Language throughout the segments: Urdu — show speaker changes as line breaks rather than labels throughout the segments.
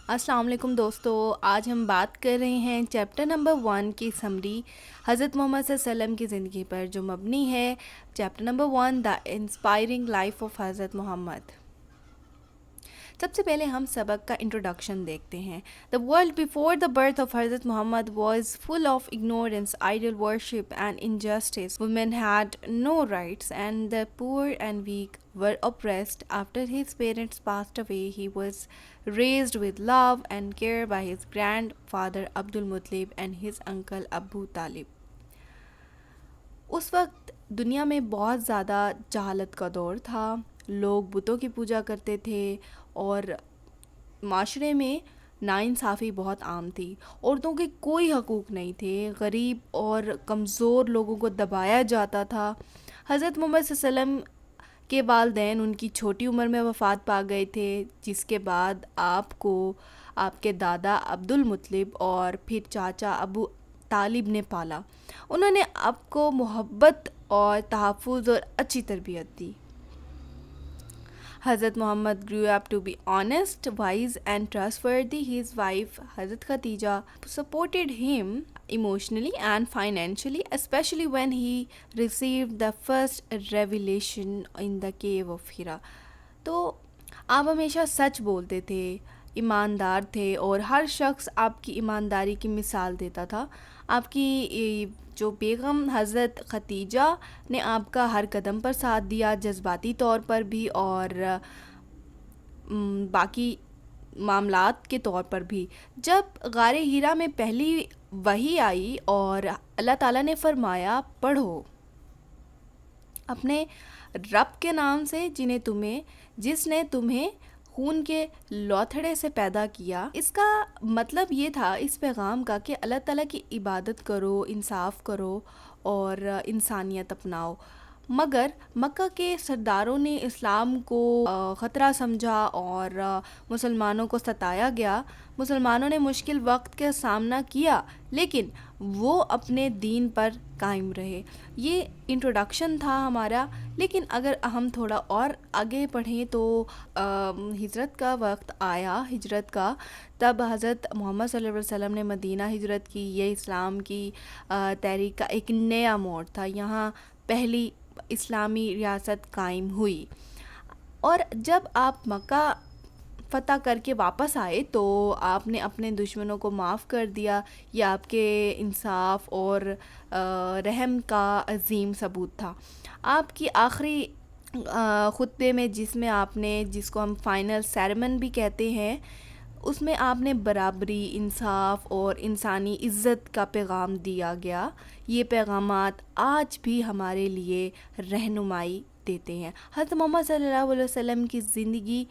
السلام علیکم دوستو، آج ہم بات کر رہے ہیں چیپٹر نمبر 1 کی سمری حضرت محمد صلی اللہ علیہ وسلم کی زندگی پر، جو مبنی ہے chapter number 1 the inspiring life of Hazrat محمد۔ سب سے پہلے ہم سبق کا انٹروڈکشن دیکھتے ہیں۔ The world before the birth of Hazrat Muhammad was full of ignorance, idol worship and injustice. Women had no rights and the poor and weak were oppressed. After his parents passed away, he was raised with love and care by his grandfather Abdul Muttalib and his uncle Abu Talib. اس وقت دنیا میں بہت زیادہ جہالت کا دور تھا، لوگ بتوں کی پوجا کرتے تھے اور معاشرے میں ناانصافی بہت عام تھی، عورتوں کے کوئی حقوق نہیں تھے، غریب اور کمزور لوگوں کو دبایا جاتا تھا۔ حضرت محمد صلی اللہ علیہ وسلم کے والدین ان کی چھوٹی عمر میں وفات پا گئے تھے، جس کے بعد آپ کو آپ کے دادا عبد المطلب اور پھر چاچا ابو طالب نے پالا۔ انہوں نے آپ کو محبت اور تحفظ اور اچھی تربیت دی۔ حضرت محمد grew up to be honest, wise and trustworthy. His wife, Hazrat Khatija, supported him emotionally and financially, especially when he received the first revelation in the cave of Hira. تو آپ ہمیشہ سچ بولتے تھے، ایماندار تھے اور ہر شخص آپ کی ایمانداری کی مثال دیتا تھا۔ آپ کی جو بیگم حضرت ختیجہ نے آپ کا ہر قدم پر ساتھ دیا، جذباتی طور پر بھی اور باقی معاملات کے طور پر بھی۔ جب غار ہیرا میں پہلی وحی آئی اور اللہ تعالیٰ نے فرمایا پڑھو اپنے رب کے نام سے جس نے تمہیں خون کے لوتھڑے سے پیدا کیا، اس کا مطلب یہ تھا اس پیغام کا کہ اللہ تعالیٰ کی عبادت کرو، انصاف کرو اور انسانیت اپناؤ۔ مگر مکہ کے سرداروں نے اسلام کو خطرہ سمجھا اور مسلمانوں کو ستایا گیا۔ مسلمانوں نے مشکل وقت کا سامنا کیا لیکن وہ اپنے دین پر قائم رہے۔ یہ انٹروڈکشن تھا ہمارا، لیکن اگر ہم تھوڑا اور آگے پڑھیں تو ہجرت کا وقت آیا، ہجرت کا، تب حضرت محمد صلی اللہ علیہ وسلم نے مدینہ ہجرت کی۔ یہ اسلام کی تحریک کا ایک نیا موڑ تھا، یہاں پہلی اسلامی ریاست قائم ہوئی۔ اور جب آپ مکہ فتح کر کے واپس آئے تو آپ نے اپنے دشمنوں کو معاف کر دیا۔ یہ آپ کے انصاف اور رحم کا عظیم ثبوت تھا۔ آپ کی آخری خطبے میں جس کو ہم فائنل سیرمن بھی کہتے ہیں، اس میں آپ نے برابری، انصاف اور انسانی عزت کا پیغام دیا گیا۔ یہ پیغامات آج بھی ہمارے لیے رہنمائی دیتے ہیں۔ حضرت محمد صلی اللہ علیہ وسلم کی زندگی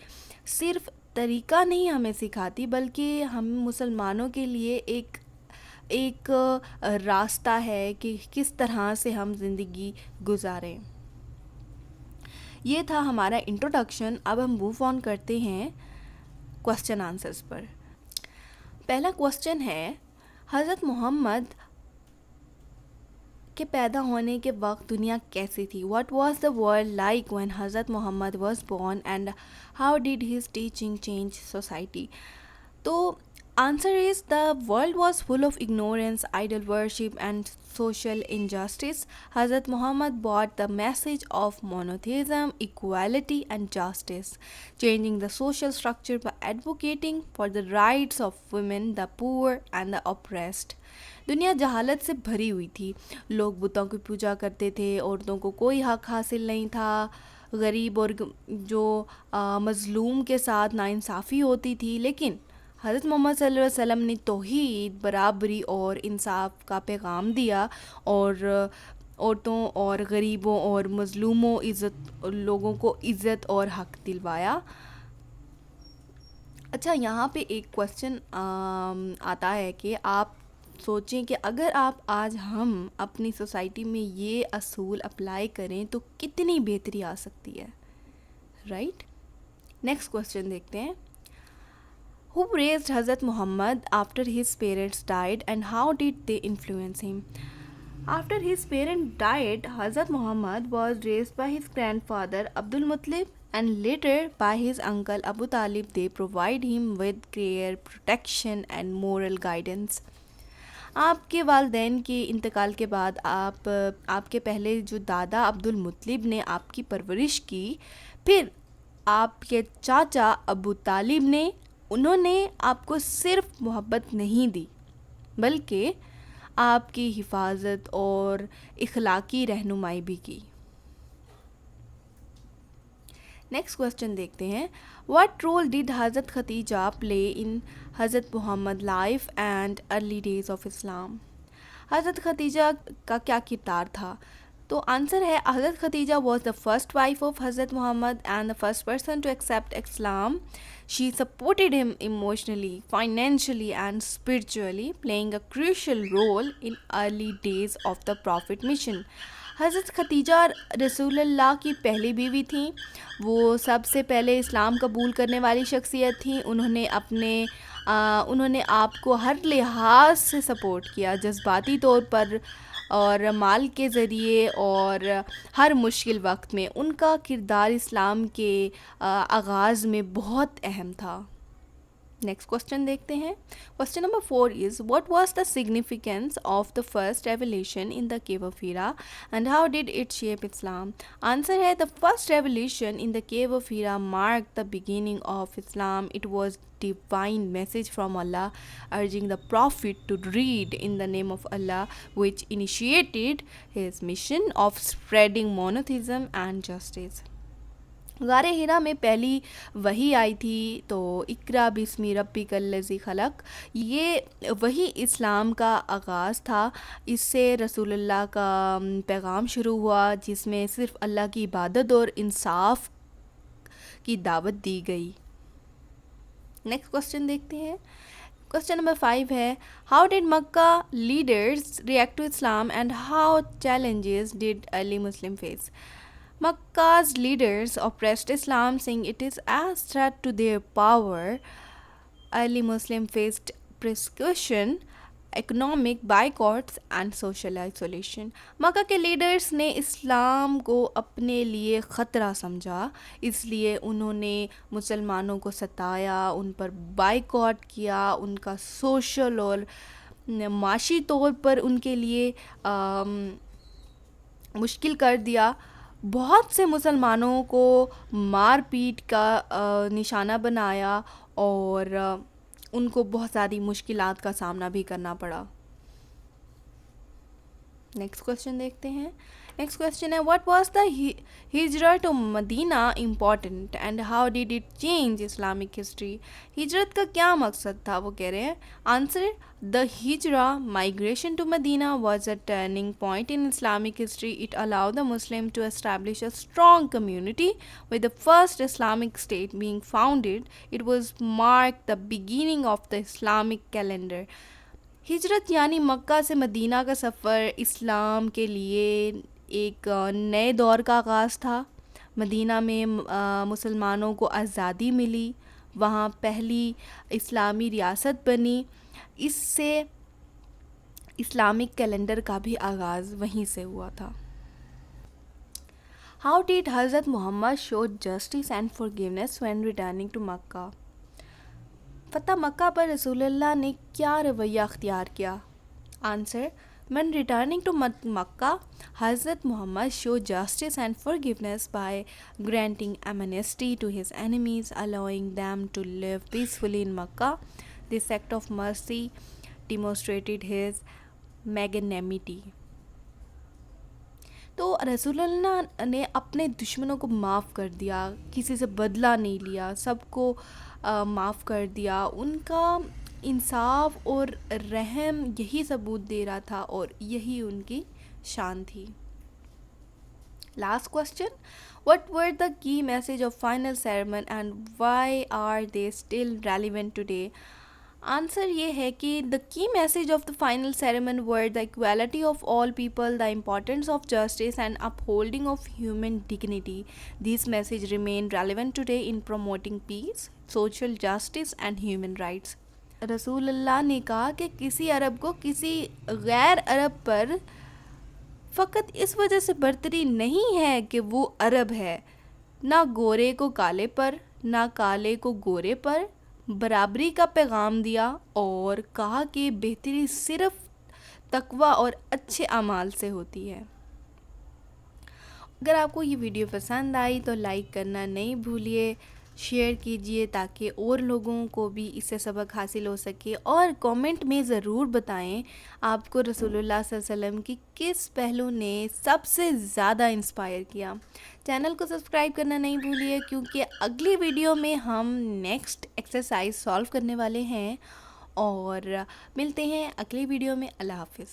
صرف طریقہ نہیں ہمیں سکھاتی، بلکہ ہم مسلمانوں کے لیے ایک راستہ ہے کہ کس طرح سے ہم زندگی گزاریں۔ یہ تھا ہمارا انٹروڈکشن۔ اب ہم موو آن کرتے ہیں کوسچن آنسرز پر۔ پہلا کوسچن ہے، حضرت محمد کے پیدا ہونے کے وقت دنیا کیسی تھی؟ What was the world like when حضرت محمد was born and how did his teaching change society؟ تو answer is the world was full of ignorance, idol worship and social injustice. حضرت محمد brought the message of monotheism, equality and justice, changing the social structure by advocating for the rights of women, the poor and the oppressed. دنیا جہالت سے بھری ہوئی تھی، لوگ بتوں کی پوجا کرتے تھے، عورتوں کو کوئی حق حاصل نہیں تھا، غریب اور جو مظلوم کے ساتھ ناانصافی ہوتی تھی، لیکن حضرت محمد صلی اللہ علیہ وسلم نے توحید، برابری اور انصاف کا پیغام دیا اور عورتوں اور غریبوں اور مظلوموں لوگوں کو عزت اور حق دلوایا۔ اچھا، یہاں پہ ایک کوسچن آتا ہے کہ آپ سوچیں کہ اگر ہم اپنی سوسائٹی میں یہ اصول اپلائی کریں تو کتنی بہتری آ سکتی ہے، رائٹ؟ نیکسٹ کوسچن دیکھتے ہیں۔ Who raised Hazrat Muhammad after his parents died and how did they influence him? After his parents died, Hazrat Muhammad was raised by his grandfather Abdul Muttalib and later by his uncle Abu Talib. They provide him with care, protection and moral guidance. آپ کے والدین کے انتقال کے بعد آپ کے پہلے جو دادا عبد المطلب نے آپ کی پرورش کی، پھر آپ کے چاچا ابو طالب نے، انہوں نے آپ کو صرف محبت نہیں دی بلکہ آپ کی حفاظت اور اخلاقی رہنمائی بھی کی. نیکسٹ کوشچن دیکھتے ہیں. واٹ رول ڈیڈ حضرت Khatija play in Hazrat Muhammad life and early days of Islam? Hazrat Khadija کا کیا کردار تھا؟ تو آنسر ہے Hazrat Khadija was the first wife of Hazrat Muhammad and the first person to accept Islam. She supported him emotionally, financially and spiritually, playing a crucial role in early days of the Prophet mission. حضرت ختیجہ رسول اللہ کی پہلی بیوی تھیں. وہ سب سے پہلے اسلام قبول کرنے والی شخصیت تھیں. انہوں نے آپ کو ہر لحاظ سے سپورٹ کیا, جذباتی طور پر اور مال کے ذریعے, اور ہر مشکل وقت میں ان کا کردار اسلام کے آغاز میں بہت اہم تھا. نیکسٹ کوشچن دیکھتے ہیں. Question number 4 is what was the significance of the first revelation in the cave of Hira and how did it shape Islam? Answer ہے the first revelation in the cave of Hira mark the beginning of Islam. It was divine message from Allah urging the prophet to read in the name of Allah, which initiated his mission of spreading monotheism and justice. غار ہرا میں پہلی وحی آئی تھی تو اقرا بسم ربک الذی خلق. یہ وحی اسلام کا آغاز تھا. اس سے رسول اللہ کا پیغام شروع ہوا جس میں صرف اللہ کی عبادت اور انصاف کی دعوت دی گئی. نیکسٹ کوشچن دیکھتے ہیں. کوشچن نمبر 5 ہے how did Makkah leaders react to Islam and how challenges did early Muslim face? Makkah's leaders oppressed Islam, saying it is as threat to their power. Early Muslims faced persecution, economic boycotts and social isolation. مکہ کے لیڈرز نے اسلام کو اپنے لیے خطرہ سمجھا, اس لیے انہوں نے مسلمانوں کو ستایا, ان پر بائیکاٹ کیا, ان کا سوشل اور معاشی طور پر ان کے لیے مشکل کر دیا. بہت سے مسلمانوں کو مار پیٹ کا نشانہ بنایا اور ان کو بہت ساری مشکلات کا سامنا بھی کرنا پڑا. نیکسٹ کوشچن دیکھتے ہیں. نیکسٹ کوشچن ہے what was the hijra to Medina important and how did it change Islamic history? ہجرت کا کیا مقصد تھا؟ وہ کہہ رہے ہیں answer the hijra migration to Medina was a turning point in Islamic history. It allow the Muslim to establish a strong community with the first Islamic state being founded. It was mark the beginning of the Islamic calendar. ہجرت یعنی مکہ سے مدینہ کا سفر اسلام کے لیے ایک نئے دور کا آغاز تھا. مدینہ میں مسلمانوں کو آزادی ملی, وہاں پہلی اسلامی ریاست بنی. اس سے اسلامک کیلنڈر کا بھی آغاز وہیں سے ہوا تھا. How did Hazrat Muhammad show justice and forgiveness when returning to Mecca? فتح مکہ پر رسول اللہ نے کیا رویہ اختیار کیا؟ Answer when returning to Makkah, Hazrat Muhammad showed justice and forgiveness by granting amnesty to his enemies, allowing them to live peacefully in Makkah. This act of mercy demonstrated his magnanimity. تو رسول اللہ نے اپنے دشمنوں کو معاف کر دیا, کسی سے بدلہ نہیں لیا, سب کو معاف کر دیا. ان کا انصاف اور رحم یہی ثبوت دے رہا تھا اور یہی ان کی شان تھی. Last question what were the key message of final sermon and why are they still relevant today? Answer یہ ہے کہ the key message of the final sermon were the equality of all people, the importance of justice and upholding of human dignity. These messages remain relevant today in promoting peace, social justice and human rights. رسول اللہ نے کہا کہ کسی عرب کو کسی غیر عرب پر فقط اس وجہ سے برتری نہیں ہے کہ وہ عرب ہے, نہ گورے کو کالے پر نہ کالے کو گورے پر برابری کا پیغام دیا اور کہا کہ بہتری صرف تقوی اور اچھے اعمال سے ہوتی ہے۔ اگر آپ کو یہ ویڈیو پسند آئی تو لائک کرنا نہیں بھولیے، شیئر کیجئے تاکہ اور لوگوں کو بھی اس سے سبق حاصل ہو سکے، اور کامنٹ میں ضرور بتائیں آپ کو رسول اللہ صلی اللہ علیہ وسلم کی کس پہلو نے سب سے زیادہ انسپائر کیا۔ چینل کو سبسکرائب کرنا نہیں بھولیے کیونکہ اگلی ویڈیو میں ہم نیکسٹ ایکسرسائز سالو کرنے والے ہیں، اور ملتے ہیں اگلی ویڈیو میں۔ اللہ حافظ۔